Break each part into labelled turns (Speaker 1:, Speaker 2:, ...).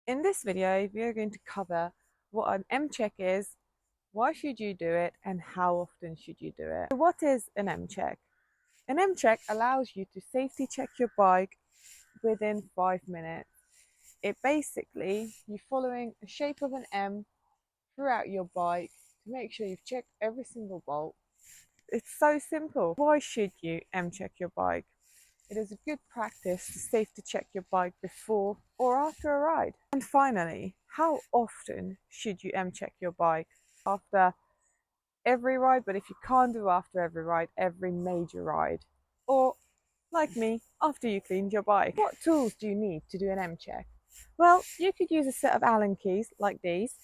Speaker 1: In this video, we are going to cover what an M check is, why should you do it, and how often should you do it. So what is an M check? An M check allows you to safety check your bike within 5 minutes. It basically, you're following a shape of an M throughout your bike to make sure you've checked every single bolt. It's so simple. Why should you M check your bike? It is a good practice to safety check your bike before or after a ride. And finally, how often should you M check your bike? After every ride, but if you can't do after every ride, every major ride. Or, like me, after you cleaned your bike. What tools do you need to do an M check? Well, you could use a set of Allen keys like these,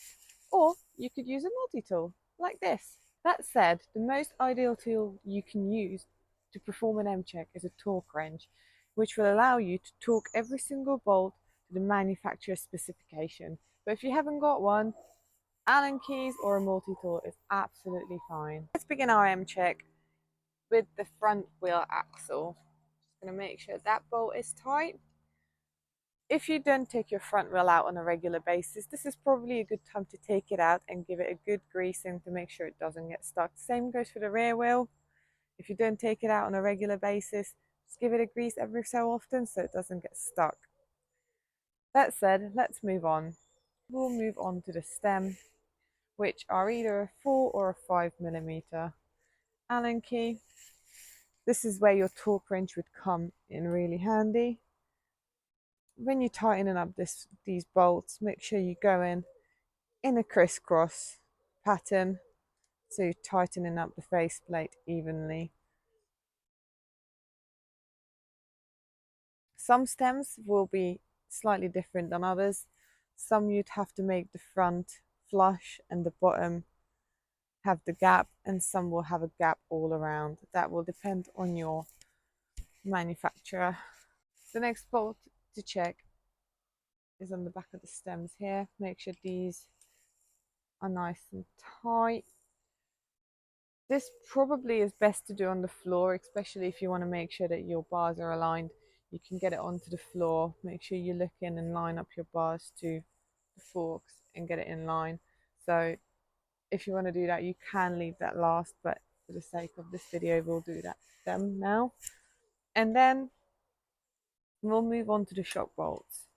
Speaker 1: or you could use a multi-tool like this. That said, the most ideal tool you can use to perform an M check is a torque wrench, which will allow you to torque every single bolt to the manufacturer's specification. But if you haven't got one, Allen keys or a multi-tool is absolutely fine. Let's begin our M check with the front wheel axle. Just going to make sure that bolt is tight. If you don't take your front wheel out on a regular basis, this is probably a good time to take it out and give it a good greasing to make sure it doesn't get stuck. Same goes for the rear wheel. If you don't take it out on a regular basis, just give it a grease every so often so it doesn't get stuck. That said, let's move on. We'll move on to the stem, which are either a 4 or a 5mm Allen key. This is where your torque wrench would come in really handy. When you're tightening up these bolts, make sure you go in a crisscross pattern so you're tightening up the faceplate evenly. Some stems will be slightly different than others. Some you'd have to make the front flush and the bottom have the gap, and some will have a gap all around. That will depend on your manufacturer. The next bolt to check is on the back of the stems here. Make sure these are nice and tight. This probably is best to do on the floor, especially if you want to make sure that your bars are aligned. You can get it onto the floor. Make sure you look in and line up your bars to the forks and get it in line. So if you want to do that, you can leave that last, but for the sake of this video, we'll do them now. And then we'll move on to the shock bolts.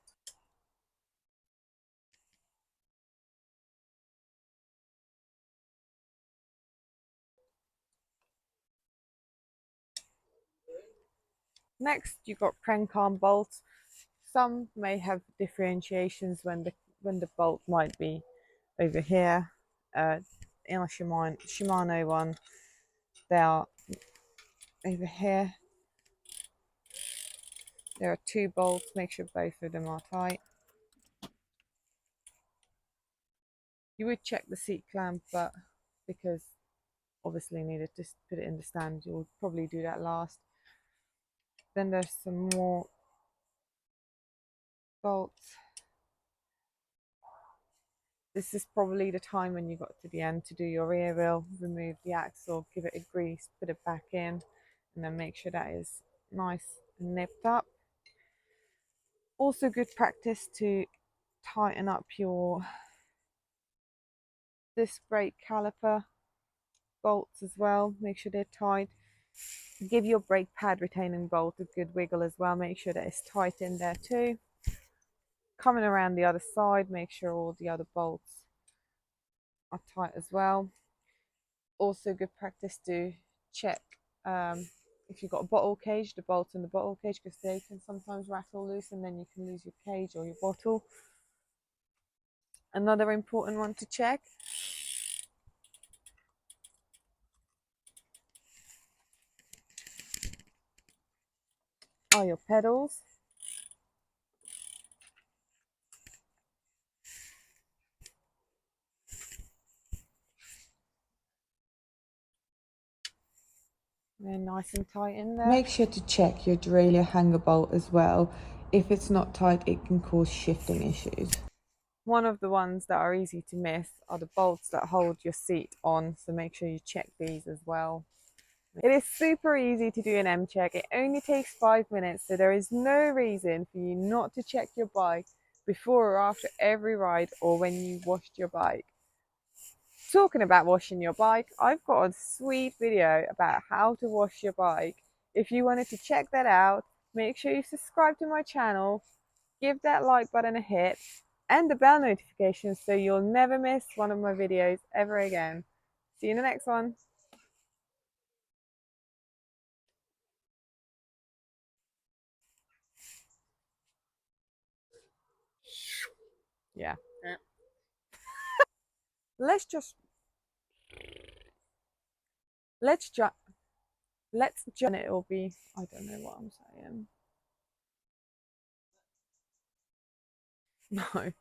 Speaker 1: Next, you've got crank arm bolts. Some may have differentiations when the bolt might be over here. In a Shimano one, they are over here. There are 2 bolts. Make sure both of them are tight. You would check the seat clamp, but because obviously needed to put it in the stand, you'll probably do that last. Then there's some more bolts. This is probably the time when you got to the end to do your rear wheel. Remove the axle, give it a grease, put it back in, and then make sure that is nice and nipped up. Also good practice to tighten up your disc brake caliper bolts as well. Make sure they're tight. Give your brake pad retaining bolt a good wiggle as well. Make sure that it's tight in there too. Coming around the other side, make sure all the other bolts are tight as well. Also good practice to check if you've got a bottle cage, the bolts in the bottle cage, because they can sometimes rattle loose and then you can lose your cage or your bottle. Another important one to check are your pedals. They're nice and tight in there. Make sure to check your derailleur hanger bolt as well. If it's not tight, it can cause shifting issues. One of the ones that are easy to miss are the bolts that hold your seat on, so make sure you check these as well. It is super easy to do an M check. It only takes 5 minutes, so there is no reason for you not to check your bike before or after every ride or when you washed your bike. Talking about washing your bike, I've got a sweet video about how to wash your bike. If you wanted to check that out, make sure you subscribe to my channel, give that like button a hit, and the bell notification so you'll never miss one of my videos ever again. See you in the next one. Yeah. Let's just let's just and it'll be, I don't know what I'm saying. No.